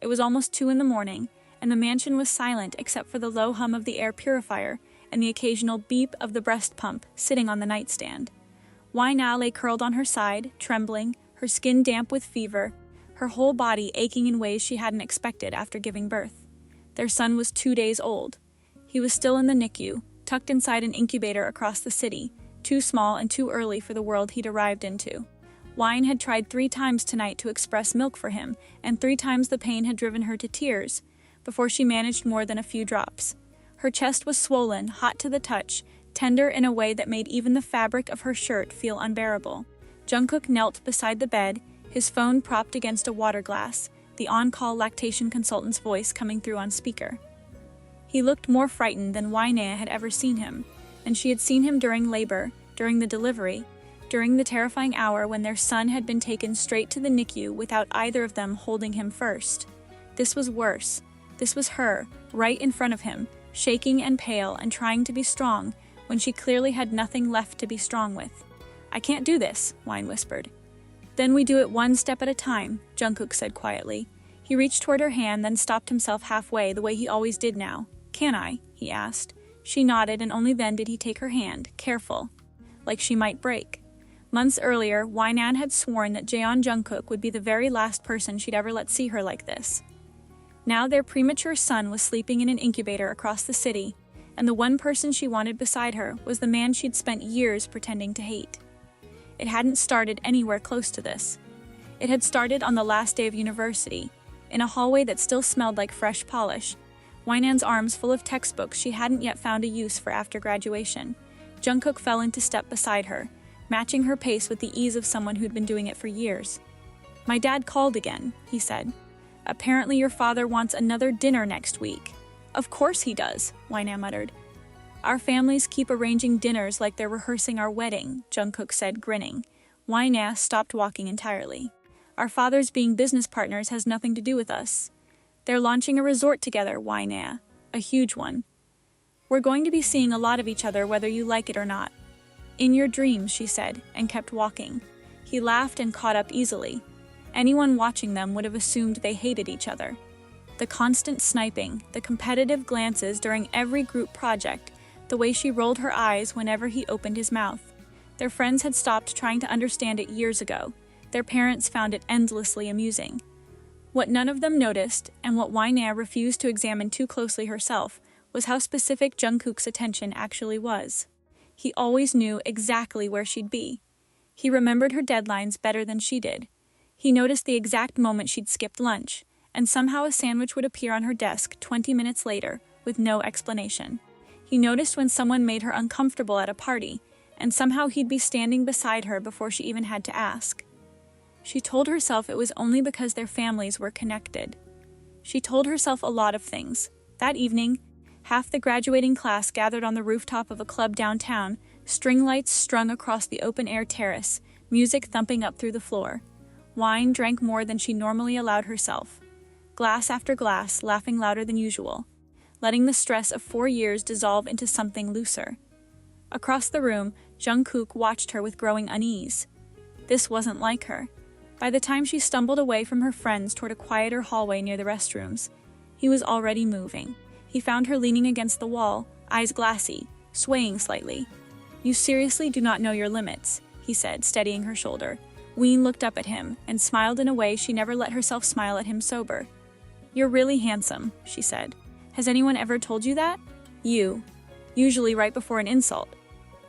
It was almost 2 in the morning, and the mansion was silent except for the low hum of the air purifier and the occasional beep of the breast pump sitting on the nightstand. Wai Na lay curled on her side, trembling, her skin damp with fever, her whole body aching in ways she hadn't expected after giving birth. Their son was 2 days old. He was still in the NICU, tucked inside an incubator across the city, too small and too early for the world he'd arrived into. Wine had tried 3 times tonight to express milk for him, and 3 times the pain had driven her to tears, before she managed more than a few drops. Her chest was swollen, hot to the touch, tender in a way that made even the fabric of her shirt feel unbearable. Jungkook knelt beside the bed, his phone propped against a water glass, the on-call lactation consultant's voice coming through on speaker. He looked more frightened than Wainea had ever seen him, and she had seen him during labor, during the delivery, during the terrifying hour when their son had been taken straight to the NICU without either of them holding him first. This was worse. This was her, right in front of him, shaking and pale and trying to be strong when she clearly had nothing left to be strong with. "I can't do this," Wine whispered. "Then we do it one step at a time," Jungkook said quietly. He reached toward her hand, then stopped himself halfway the way he always did now. "Can I?" he asked. She nodded, and only then did he take her hand, careful, like she might break. Months earlier, Wainan had sworn that Jaeon Jungkook would be the very last person she'd ever let see her like this. Now their premature son was sleeping in an incubator across the city, and the one person she wanted beside her was the man she'd spent years pretending to hate. It hadn't started anywhere close to this. It had started on the last day of university, in a hallway that still smelled like fresh polish, Wainan's arms full of textbooks she hadn't yet found a use for after graduation. Jungkook fell into step beside her, matching her pace with the ease of someone who'd been doing it for years. "My dad called again," he said. "Apparently your father wants another dinner next week." "Of course he does," Wainan muttered. "Our families keep arranging dinners like they're rehearsing our wedding," Jungkook said, grinning. Wainan stopped walking entirely. "Our fathers being business partners has nothing to do with us. They're launching a resort together, Wainan, a huge one. We're going to be seeing a lot of each other whether you like it or not." "In your dreams," she said, and kept walking. He laughed and caught up easily. Anyone watching them would have assumed they hated each other. The constant sniping, the competitive glances during every group project, the way she rolled her eyes whenever he opened his mouth. Their friends had stopped trying to understand it years ago. Their parents found it endlessly amusing. What none of them noticed, and what Wainan refused to examine too closely herself, was how specific Jungkook's attention actually was. He always knew exactly where she'd be. He remembered her deadlines better than she did. He noticed the exact moment she'd skipped lunch, and somehow a sandwich would appear on her desk 20 minutes later, with no explanation. He noticed when someone made her uncomfortable at a party, and somehow he'd be standing beside her before she even had to ask. She told herself it was only because their families were connected. She told herself a lot of things. That evening, half the graduating class gathered on the rooftop of a club downtown, string lights strung across the open-air terrace, music thumping up through the floor. Wine drank more than she normally allowed herself. Glass after glass, laughing louder than usual, letting the stress of 4 years dissolve into something looser. Across the room, Jungkook watched her with growing unease. This wasn't like her. By the time she stumbled away from her friends toward a quieter hallway near the restrooms, he was already moving. He found her leaning against the wall, eyes glassy, swaying slightly. "You seriously do not know your limits," he said, steadying her shoulder. Ween looked up at him and smiled in a way she never let herself smile at him sober. "You're really handsome," she said. "Has anyone ever told you that?" "You. Usually right before an insult."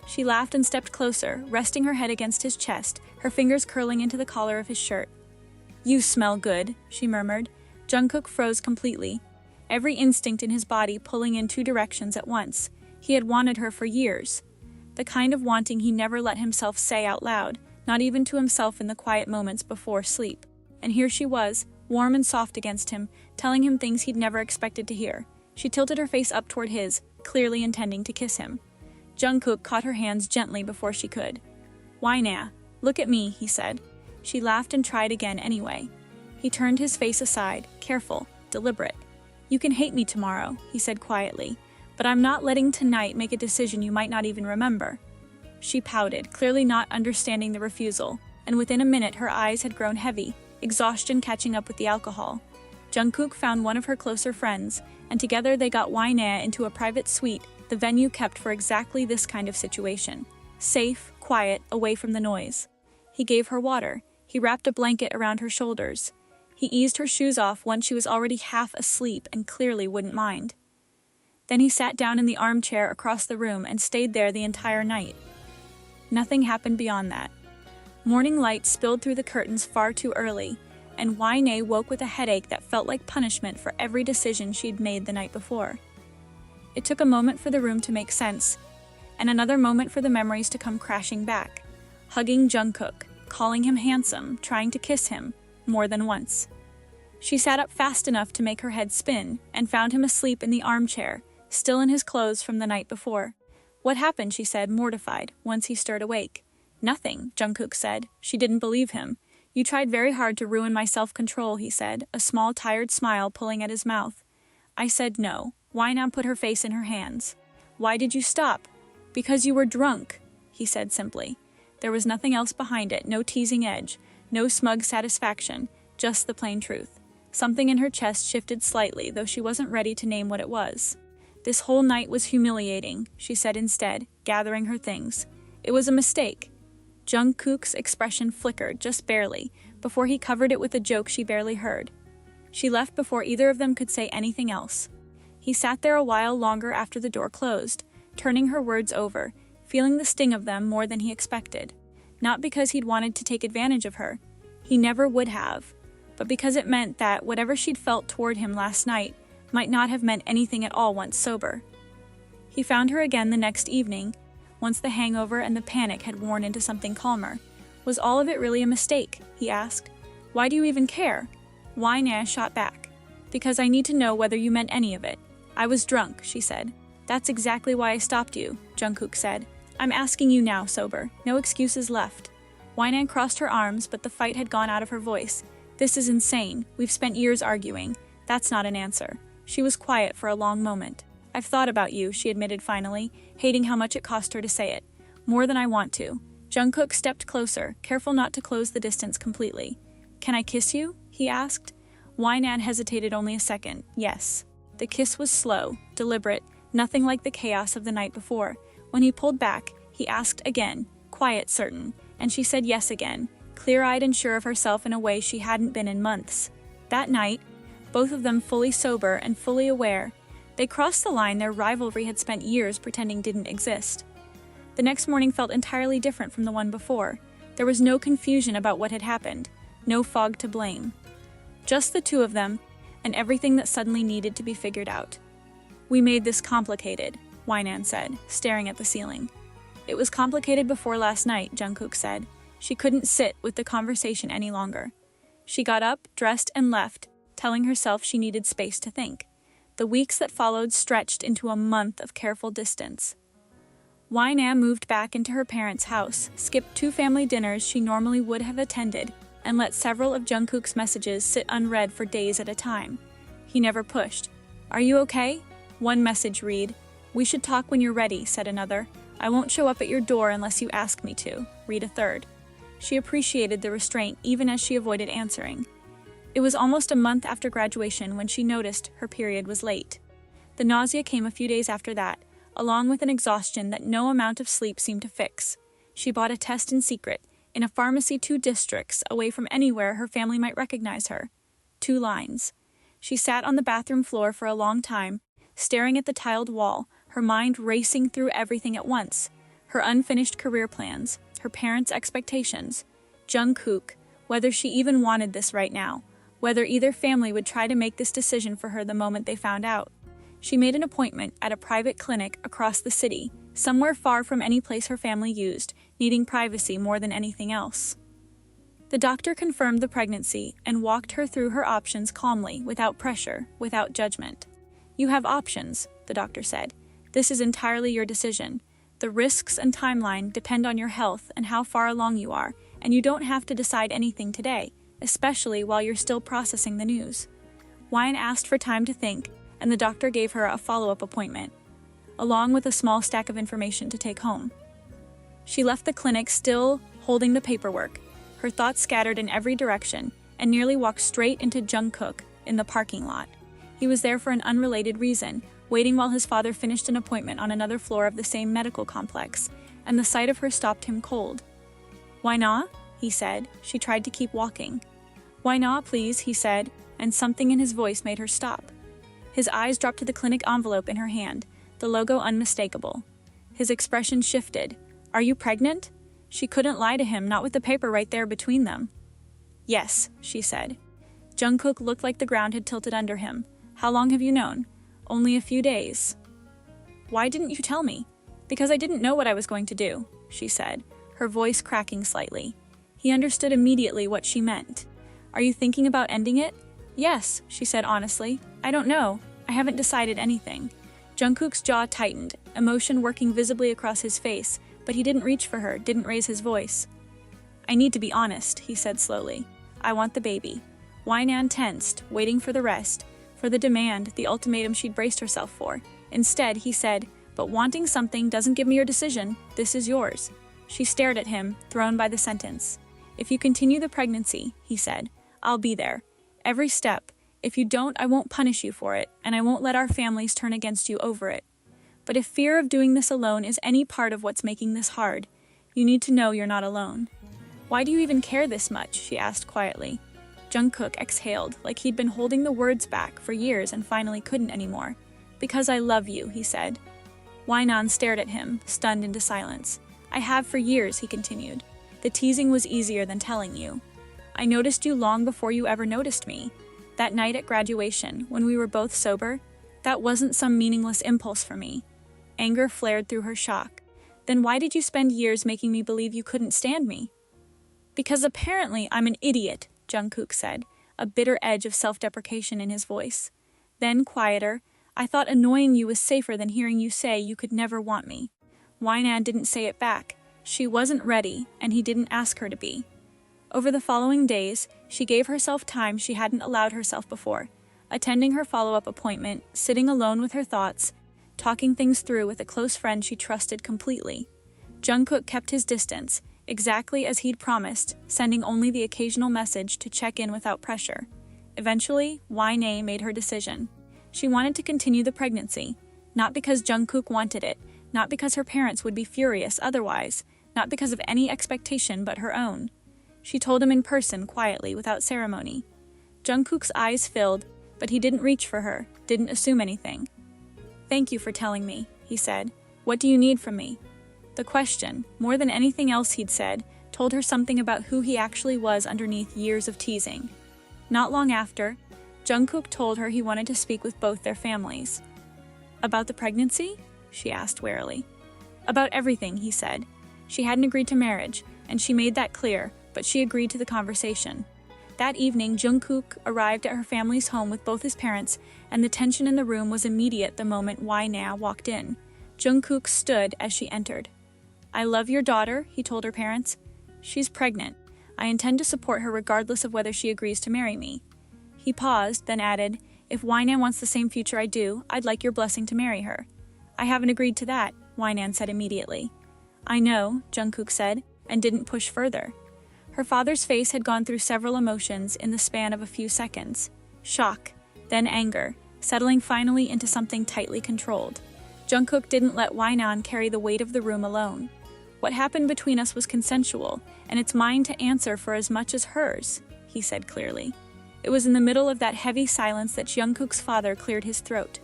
She laughed and stepped closer, resting her head against his chest, her fingers curling into the collar of his shirt. "You smell good," she murmured. Jungkook froze completely, every instinct in his body pulling in 2 directions at once. He had wanted her for years. The kind of wanting he never let himself say out loud, not even to himself in the quiet moments before sleep. And here she was, warm and soft against him, telling him things he'd never expected to hear. She tilted her face up toward his, clearly intending to kiss him. Jungkook caught her hands gently before she could. "Wainan, look at me," he said. She laughed and tried again anyway. He turned his face aside, careful, deliberate. "You can hate me tomorrow," he said quietly, "but I'm not letting tonight make a decision you might not even remember." She pouted, clearly not understanding the refusal, and within a minute her eyes had grown heavy, exhaustion catching up with the alcohol. Jungkook found one of her closer friends, and together they got Yna into a private suite, the venue kept for exactly this kind of situation. Safe, quiet, away from the noise. He gave her water. He wrapped a blanket around her shoulders. He eased her shoes off once she was already half asleep and clearly wouldn't mind. Then he sat down in the armchair across the room and stayed there the entire night. Nothing happened beyond that. Morning light spilled through the curtains far too early, and Yna woke with a headache that felt like punishment for every decision she'd made the night before. It took a moment for the room to make sense, and another moment for the memories to come crashing back. Hugging Jungkook, calling him handsome, trying to kiss him, more than once. She sat up fast enough to make her head spin, and found him asleep in the armchair, still in his clothes from the night before. "What happened?" she said, mortified, once he stirred awake. "Nothing," Jungkook said. She didn't believe him. "You tried very hard to ruin my self-control," he said, a small, tired smile pulling at his mouth. "I said no." Yna put her face in her hands. "Why did you stop?" "Because you were drunk," he said simply. There was nothing else behind it, no teasing edge, no smug satisfaction, just the plain truth. Something in her chest shifted slightly, though she wasn't ready to name what it was. "This whole night was humiliating," she said instead, gathering her things. "It was a mistake." Jungkook's expression flickered, just barely, before he covered it with a joke she barely heard. She left before either of them could say anything else. He sat there a while longer after the door closed, turning her words over, feeling the sting of them more than he expected. Not because he'd wanted to take advantage of her. He never would have. But because it meant that whatever she'd felt toward him last night might not have meant anything at all once sober. He found her again the next evening, once the hangover and the panic had worn into something calmer. "Was all of it really a mistake?" he asked. "Why do you even care?" Yna shot back. "Because I need to know whether you meant any of it." "I was drunk," she said. "That's exactly why I stopped you," Jungkook said. "I'm asking you now, sober. No excuses left." Yna crossed her arms, but the fight had gone out of her voice. "This is insane. We've spent years arguing. That's not an answer." She was quiet for a long moment. "I've thought about you," she admitted finally, hating how much it cost her to say it. "More than I want to." Jungkook stepped closer, careful not to close the distance completely. "Can I kiss you?" he asked. Yna hesitated only a second. "Yes." The kiss was slow, deliberate, nothing like the chaos of the night before. When he pulled back, he asked again, quiet, certain, and she said yes again, clear-eyed and sure of herself in a way she hadn't been in months. That night, both of them fully sober and fully aware, they crossed the line their rivalry had spent years pretending didn't exist. The next morning felt entirely different from the one before. There was no confusion about what had happened, no fog to blame. Just the two of them, and everything that suddenly needed to be figured out. "We made this complicated," Yna said, staring at the ceiling. "It was complicated before last night," Jungkook said. She couldn't sit with the conversation any longer. She got up, dressed, and left, telling herself she needed space to think. The weeks that followed stretched into a month of careful distance. Yna moved back into her parents' house, skipped 2 family dinners she normally would have attended, and let several of Jungkook's messages sit unread for days at a time. He never pushed. "Are you okay?" One message read, "We should talk when you're ready," said another. "I won't show up at your door unless you ask me to," read a third. She appreciated the restraint even as she avoided answering. It was almost a month after graduation when she noticed her period was late. The nausea came a few days after that, along with an exhaustion that no amount of sleep seemed to fix. She bought a test in secret, in a pharmacy 2 districts away from anywhere her family might recognize her. 2 lines. She sat on the bathroom floor for a long time, staring at the tiled wall, her mind racing through everything at once. Her unfinished career plans, her parents' expectations, Jungkook, whether she even wanted this right now, whether either family would try to make this decision for her the moment they found out. She made an appointment at a private clinic across the city, somewhere far from any place her family used, needing privacy more than anything else. The doctor confirmed the pregnancy and walked her through her options calmly, without pressure, without judgment. "You have options," the doctor said. "This is entirely your decision. The risks and timeline depend on your health and how far along you are, and you don't have to decide anything today, especially while you're still processing the news." Yna asked for time to think, and the doctor gave her a follow-up appointment, along with a small stack of information to take home. She left the clinic still holding the paperwork, her thoughts scattered in every direction, and nearly walked straight into Jungkook in the parking lot. He was there for an unrelated reason, waiting while his father finished an appointment on another floor of the same medical complex, and the sight of her stopped him cold. "Why not?" he said. She tried to keep walking. "Why not, please?" he said, and something in his voice made her stop. His eyes dropped to the clinic envelope in her hand, the logo unmistakable. His expression shifted. "Are you pregnant?" She couldn't lie to him, not with the paper right there between them. "Yes," she said. Jungkook looked like the ground had tilted under him. "How long have you known?" "Only a few days." "Why didn't you tell me?" "Because I didn't know what I was going to do," she said, her voice cracking slightly. He understood immediately what she meant. "Are you thinking about ending it?" "Yes," she said honestly. "I don't know. I haven't decided anything." Jungkook's jaw tightened, emotion working visibly across his face, but he didn't reach for her, didn't raise his voice. "I need to be honest," he said slowly. "I want the baby." Wainan tensed, waiting for the rest, for the demand, the ultimatum she'd braced herself for. Instead, he said, "But wanting something doesn't give me your decision. This is yours." She stared at him, thrown by the sentence. "If you continue the pregnancy," he said, "I'll be there. Every step. If you don't, I won't punish you for it, and I won't let our families turn against you over it. But if fear of doing this alone is any part of what's making this hard, you need to know you're not alone." "Why do you even care this much?" she asked quietly. Jungkook exhaled, like he'd been holding the words back for years and finally couldn't anymore. "Because I love you," he said. Wainan stared at him, stunned into silence. "I have for years," he continued. "The teasing was easier than telling you. I noticed you long before you ever noticed me. That night at graduation, when we were both sober, that wasn't some meaningless impulse for me." Anger flared through her shock. "Then why did you spend years making me believe you couldn't stand me?" "Because apparently I'm an idiot," Jungkook said, a bitter edge of self-deprecation in his voice. Then, quieter, "I thought annoying you was safer than hearing you say you could never want me." Wainan didn't say it back. She wasn't ready, and he didn't ask her to be. Over the following days, she gave herself time she hadn't allowed herself before, attending her follow-up appointment, sitting alone with her thoughts, talking things through with a close friend she trusted completely. Jungkook kept his distance, exactly as he'd promised, sending only the occasional message to check in without pressure. Eventually, Wainan made her decision. She wanted to continue the pregnancy, not because Jungkook wanted it, not because her parents would be furious otherwise, not because of any expectation but her own. She told him in person, quietly, without ceremony. Jungkook's eyes filled, but he didn't reach for her, didn't assume anything. "Thank you for telling me," he said. "What do you need from me?" The question, more than anything else he'd said, told her something about who he actually was underneath years of teasing. Not long after, Jungkook told her he wanted to speak with both their families. "About the pregnancy?" she asked warily. "About everything," he said. She hadn't agreed to marriage, and she made that clear, but she agreed to the conversation. That evening, Jungkook arrived at her family's home with both his parents, and the tension in the room was immediate the moment Wainan walked in. Jungkook stood as she entered. "I love your daughter," he told her parents. "She's pregnant. I intend to support her regardless of whether she agrees to marry me." He paused, then added, "If Wainan wants the same future I do, I'd like your blessing to marry her." "I haven't agreed to that," Wainan said immediately. "I know," Jungkook said, and didn't push further. Her father's face had gone through several emotions in the span of a few seconds. Shock, then anger, settling finally into something tightly controlled. Jungkook didn't let Wainan carry the weight of the room alone. "What happened between us was consensual, and it's mine to answer for as much as hers," he said clearly. It was in the middle of that heavy silence that Jungkook's father cleared his throat.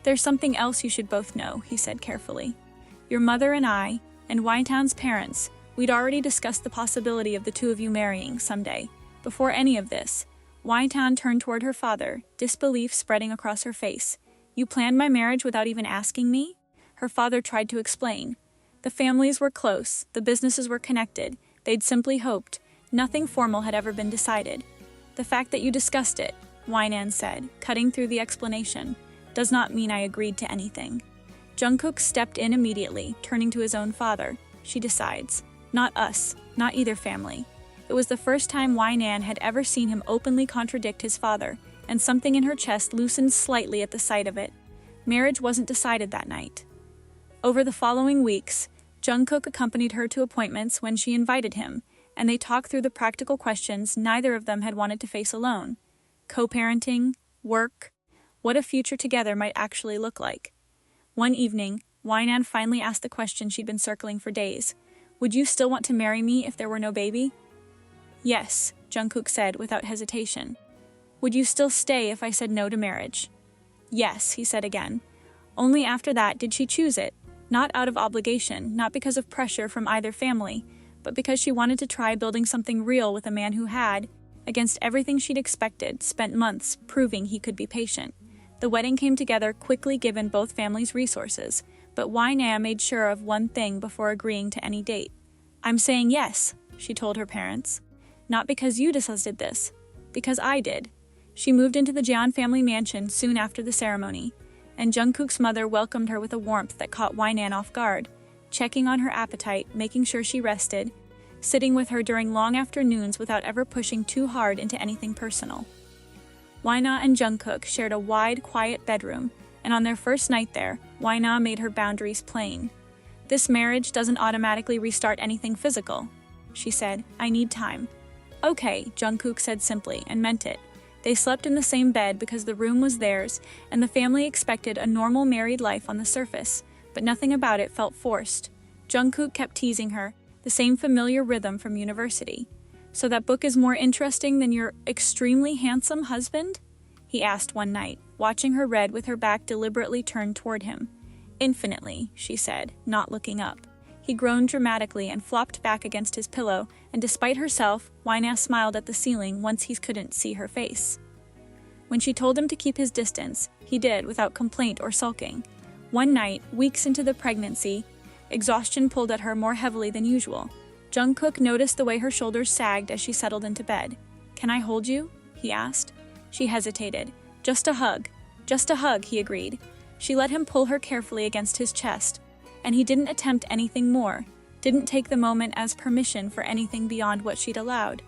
"There's something else you should both know," he said carefully. "Your mother and I, and Waitan's parents, we'd already discussed the possibility of the two of you marrying someday. Before any of this." Waitan turned toward her father, disbelief spreading across her face. "You planned my marriage without even asking me?" Her father tried to explain. The families were close, the businesses were connected, they'd simply hoped. Nothing formal had ever been decided. "The fact that you discussed it," Wainan said, cutting through the explanation, "does not mean I agreed to anything." Jungkook stepped in immediately, turning to his own father. "She decides. Not us, not either family." It was the first time Wainan had ever seen him openly contradict his father, and something in her chest loosened slightly at the sight of it. Marriage wasn't decided that night. Over the following weeks, Jungkook accompanied her to appointments when she invited him, and they talked through the practical questions neither of them had wanted to face alone. co-parenting, work, what a future together might actually look like. One evening, Wainan finally asked the question she'd been circling for days. Would you still want to marry me if there were no baby? Yes, Jungkook said without hesitation. Would you still stay if I said no to marriage? Yes, he said again. Only after that did she choose it, not out of obligation, not because of pressure from either family, but because she wanted to try building something real with a man who had, against everything she'd expected, spent months proving he could be patient. The wedding came together quickly given both families' resources, but Wainan made sure of one thing before agreeing to any date. I'm saying yes, she told her parents. Not because you decided this, because I did. She moved into the Jeon family mansion soon after the ceremony, and Jungkook's mother welcomed her with a warmth that caught Wainan off guard, checking on her appetite, making sure she rested, sitting with her during long afternoons without ever pushing too hard into anything personal. Wainan and Jungkook shared a wide, quiet bedroom, and on their first night there, Wainan made her boundaries plain. This marriage doesn't automatically restart anything physical, she said. I need time. Okay, Jungkook said simply, and meant it. They slept in the same bed because the room was theirs, and the family expected a normal married life on the surface, but nothing about it felt forced. Jungkook kept teasing her, the same familiar rhythm from university. So that book is more interesting than your extremely handsome husband? He asked one night, watching her read with her back deliberately turned toward him. Infinitely, she said, not looking up. He groaned dramatically and flopped back against his pillow, and despite herself, Wainan smiled at the ceiling once he couldn't see her face. When she told him to keep his distance, he did without complaint or sulking. One night, weeks into the pregnancy, exhaustion pulled at her more heavily than usual. Jungkook noticed the way her shoulders sagged as she settled into bed. Can I hold you? He asked. She hesitated. Just a hug, he agreed. She let him pull her carefully against his chest, and he didn't attempt anything more, didn't take the moment as permission for anything beyond what she'd allowed.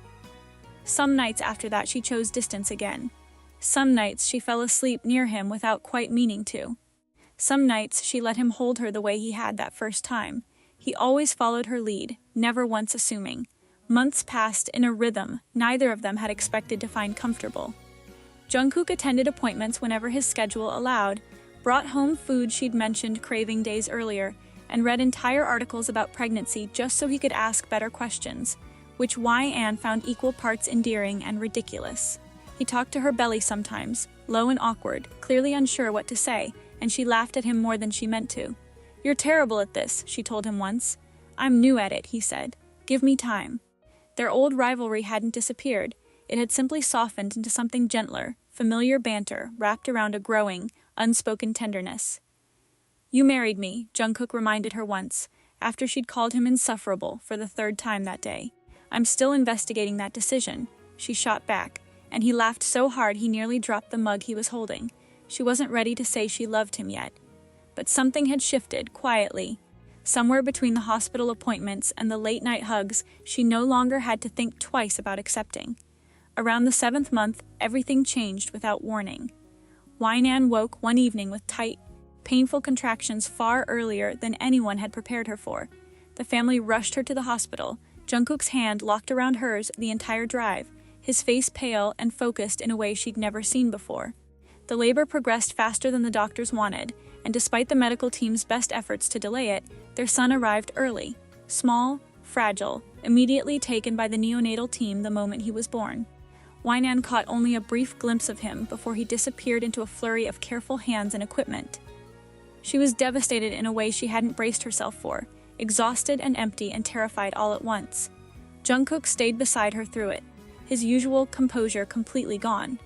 Some nights after that she chose distance again. Some nights she fell asleep near him without quite meaning to. Some nights she let him hold her the way he had that first time. He always followed her lead, never once assuming. Months passed in a rhythm neither of them had expected to find comfortable. Jungkook attended appointments whenever his schedule allowed, brought home food she'd mentioned craving days earlier, and read entire articles about pregnancy just so he could ask better questions, which Wainan found equal parts endearing and ridiculous. He talked to her belly sometimes, low and awkward, clearly unsure what to say, and she laughed at him more than she meant to. You're terrible at this, she told him once. I'm new at it, he said. Give me time. Their old rivalry hadn't disappeared. It had simply softened into something gentler, familiar banter wrapped around a growing, unspoken tenderness. You married me, Jungkook reminded her once, after she'd called him insufferable for the third time that day. I'm still investigating that decision, she shot back, and he laughed so hard he nearly dropped the mug he was holding. She wasn't ready to say she loved him yet. But something had shifted, quietly. Somewhere between the hospital appointments and the late-night hugs, she no longer had to think twice about accepting. Around the 7th month, everything changed without warning. Wainan woke one evening with tight, painful contractions far earlier than anyone had prepared her for. The family rushed her to the hospital, Jungkook's hand locked around hers the entire drive, his face pale and focused in a way she'd never seen before. The labor progressed faster than the doctors wanted, and despite the medical team's best efforts to delay it, their son arrived early, small, fragile, immediately taken by the neonatal team the moment he was born. Wainan caught only a brief glimpse of him before he disappeared into a flurry of careful hands and equipment. She was devastated in a way she hadn't braced herself for, exhausted and empty and terrified all at once. Jungkook stayed beside her through it, his usual composure completely gone.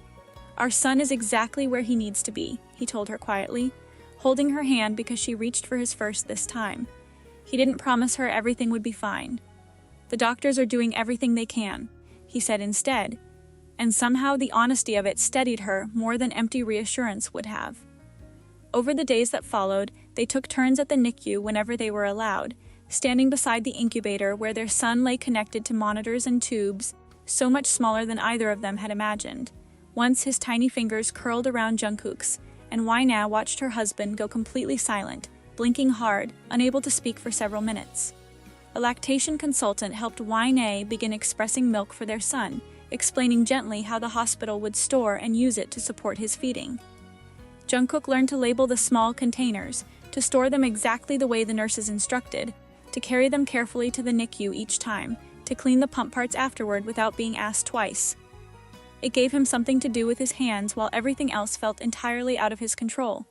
Our son is exactly where he needs to be, he told her quietly, holding her hand because she reached for his first this time. He didn't promise her everything would be fine. The doctors are doing everything they can, he said instead, and somehow the honesty of it steadied her more than empty reassurance would have. Over the days that followed, they took turns at the NICU whenever they were allowed, standing beside the incubator where their son lay connected to monitors and tubes, so much smaller than either of them had imagined. Once his tiny fingers curled around Jungkook's, and Wainan watched her husband go completely silent, blinking hard, unable to speak for several minutes. A lactation consultant helped Wainan begin expressing milk for their son, explaining gently how the hospital would store and use it to support his feeding. Jungkook learned to label the small containers, to store them exactly the way the nurses instructed, to carry them carefully to the NICU each time, to clean the pump parts afterward without being asked twice. It gave him something to do with his hands while everything else felt entirely out of his control.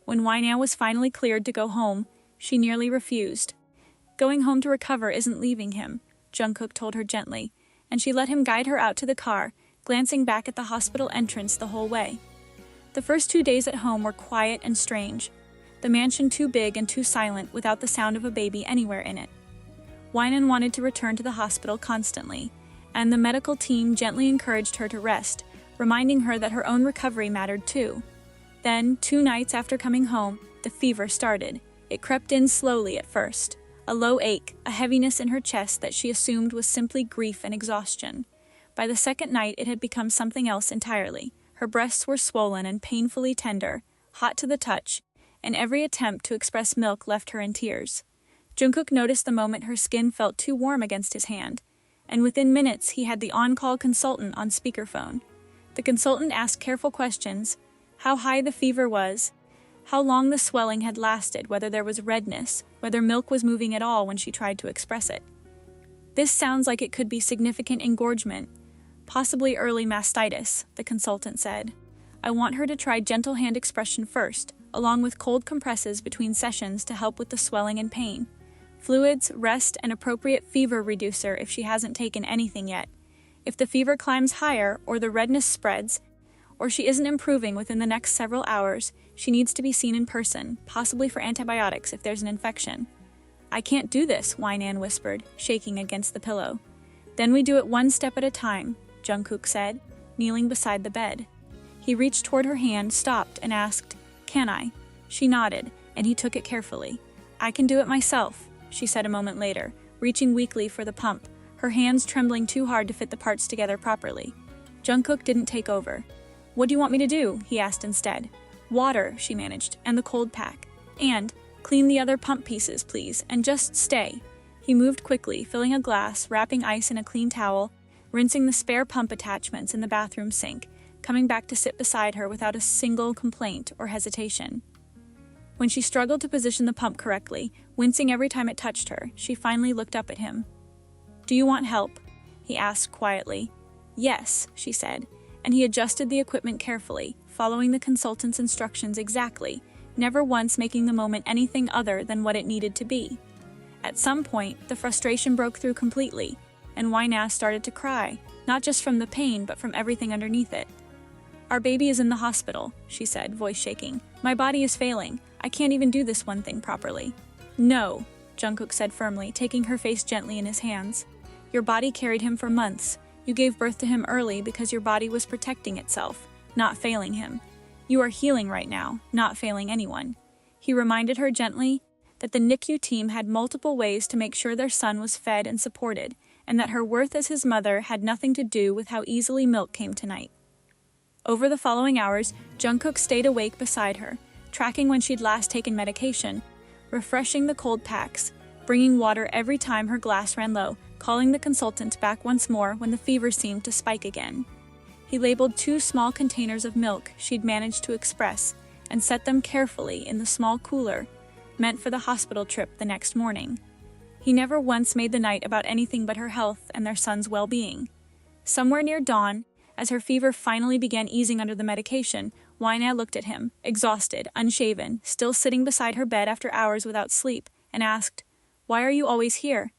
When Wina was finally cleared to go home, she nearly refused. Going home to recover isn't leaving him, Jungkook told her gently, and she let him guide her out to the car, glancing back at the hospital entrance the whole way. The first 2 days at home were quiet and strange, the mansion too big and too silent without the sound of a baby anywhere in it. Winan wanted to return to the hospital constantly, and the medical team gently encouraged her to rest, reminding her that her own recovery mattered too. Then, 2 nights after coming home, the fever started. It crept in slowly at first. A low ache, a heaviness in her chest that she assumed was simply grief and exhaustion. By the second night, it had become something else entirely. Her breasts were swollen and painfully tender, hot to the touch, and every attempt to express milk left her in tears. Jungkook noticed the moment her skin felt too warm against his hand, and within minutes he had the on-call consultant on speakerphone. The consultant asked careful questions: how high the fever was, how long the swelling had lasted, whether there was redness, whether milk was moving at all when she tried to express it. This sounds like it could be significant engorgement, possibly early mastitis, the consultant said. I want her to try gentle hand expression first, along with cold compresses between sessions to help with the swelling and pain. Fluids, rest, and appropriate fever reducer if she hasn't taken anything yet. If the fever climbs higher or the redness spreads, or she isn't improving within the next several hours, she needs to be seen in person, possibly for antibiotics if there's an infection. I can't do this, Winan whispered, shaking against the pillow. Then we do it one step at a time, Jungkook said, kneeling beside the bed. He reached toward her hand, stopped, and asked, Can I? She nodded, and he took it carefully. I can do it myself, she said a moment later, reaching weakly for the pump, her hands trembling too hard to fit the parts together properly. Jungkook didn't take over. What do you want me to do? He asked instead. Water, she managed, and the cold pack. And, clean the other pump pieces, please, and just stay. He moved quickly, filling a glass, wrapping ice in a clean towel, rinsing the spare pump attachments in the bathroom sink, coming back to sit beside her without a single complaint or hesitation. When she struggled to position the pump correctly, wincing every time it touched her, she finally looked up at him. Do you want help? He asked quietly. Yes, she said, and he adjusted the equipment carefully, following the consultant's instructions exactly, never once making the moment anything other than what it needed to be. At some point, the frustration broke through completely, and Wina started to cry, not just from the pain, but from everything underneath it. Our baby is in the hospital, she said, voice shaking. My body is failing. I can't even do this one thing properly. No, Jungkook said firmly, taking her face gently in his hands. Your body carried him for months. You gave birth to him early because your body was protecting itself, not failing him. You are healing right now, not failing anyone. He reminded her gently that the NICU team had multiple ways to make sure their son was fed and supported, and that her worth as his mother had nothing to do with how easily milk came tonight. Over the following hours, Jungkook stayed awake beside her, tracking when she'd last taken medication, refreshing the cold packs, bringing water every time her glass ran low, calling the consultant back once more when the fever seemed to spike again. He labeled 2 small containers of milk she'd managed to express and set them carefully in the small cooler, meant for the hospital trip the next morning. He never once made the night about anything but her health and their son's well-being. Somewhere near dawn, as her fever finally began easing under the medication, Wina looked at him, exhausted, unshaven, still sitting beside her bed after hours without sleep, and asked, Why are you always here?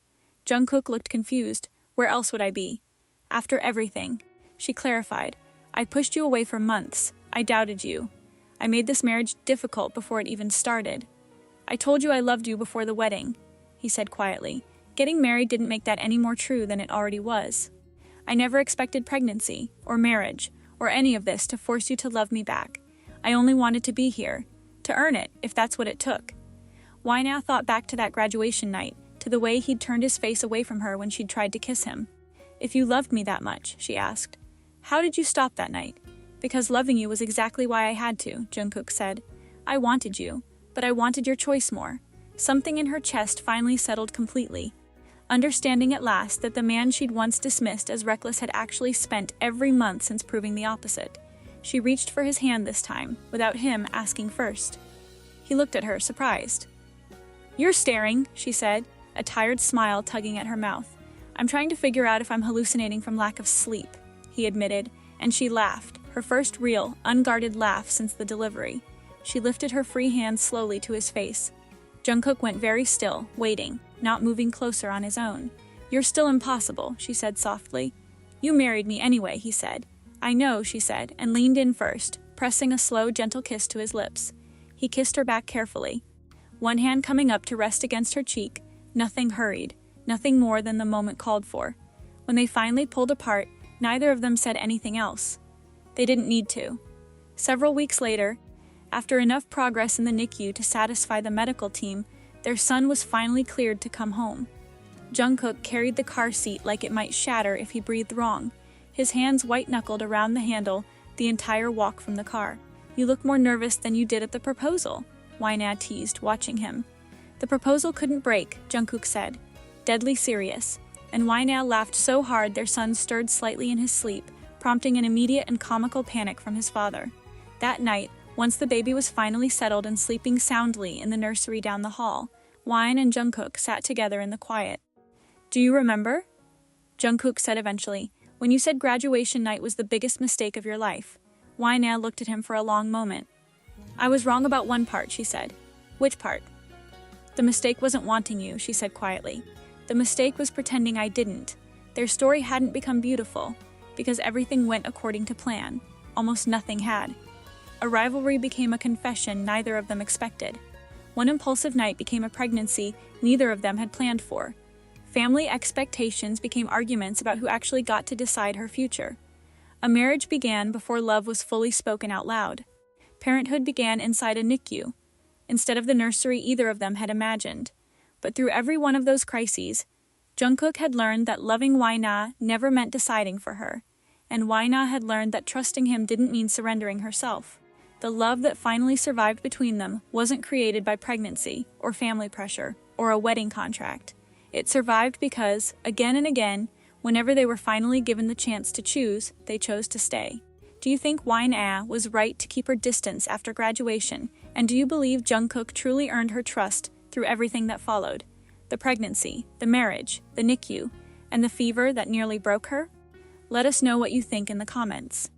Jungkook looked confused. Where else would I be? After everything. She clarified, I pushed you away for months. I doubted you. I made this marriage difficult before it even started. I told you I loved you before the wedding, he said quietly. Getting married didn't make that any more true than it already was. I never expected pregnancy, or marriage, or any of this to force you to love me back. I only wanted to be here, to earn it, if that's what it took. Wina thought back to that graduation night, to the way he'd turned his face away from her when she'd tried to kiss him. If you loved me that much, she asked, how did you stop that night? Because loving you was exactly why I had to, Jungkook said. I wanted you, but I wanted your choice more. Something in her chest finally settled completely. understanding at last that the man she'd once dismissed as reckless had actually spent every month since proving the opposite. She reached for his hand this time, without him asking first. He looked at her, surprised. "You're staring," she said, a tired smile tugging at her mouth. "I'm trying to figure out if I'm hallucinating from lack of sleep," he admitted, and she laughed, her first real, unguarded laugh since the delivery. She lifted her free hand slowly to his face. Jungkook went very still, waiting, not moving closer on his own. "You're still impossible," she said softly. "You married me anyway," he said. "I know," she said, and leaned in first, pressing a slow, gentle kiss to his lips. He kissed her back carefully, one hand coming up to rest against her cheek, nothing hurried, nothing more than the moment called for. When they finally pulled apart, neither of them said anything else. They didn't need to. Several weeks later, after enough progress in the NICU to satisfy the medical team, their son was finally cleared to come home. Jungkook carried the car seat like it might shatter if he breathed wrong, his hands white-knuckled around the handle the entire walk from the car. "You look more nervous than you did at the proposal," Wina teased, watching him. "The proposal couldn't break," Jungkook said, deadly serious, and Wina laughed so hard their son stirred slightly in his sleep, prompting an immediate and comical panic from his father. That night, once the baby was finally settled and sleeping soundly in the nursery down the hall, Wine and Jungkook sat together in the quiet. "Do you remember?" Jungkook said eventually, "when you said graduation night was the biggest mistake of your life." Wina looked at him for a long moment. "I was wrong about one part," she said. "Which part?" "The mistake wasn't wanting you," she said quietly. "The mistake was pretending I didn't. Their story hadn't become beautiful, because everything went according to plan. Almost nothing had. A rivalry became a confession neither of them expected. One impulsive night became a pregnancy neither of them had planned for. Family expectations became arguments about who actually got to decide her future. A marriage began before love was fully spoken out loud. Parenthood began inside a NICU, instead of the nursery either of them had imagined. But through every one of those crises, Jungkook had learned that loving Wina never meant deciding for her, and Wina had learned that trusting him didn't mean surrendering herself. The love that finally survived between them wasn't created by pregnancy, or family pressure, or a wedding contract. It survived because, again and again, whenever they were finally given the chance to choose, they chose to stay. Do you think Wina was right to keep her distance after graduation, and do you believe Jungkook truly earned her trust through everything that followed? The pregnancy, the marriage, the NICU, and the fever that nearly broke her? Let us know what you think in the comments.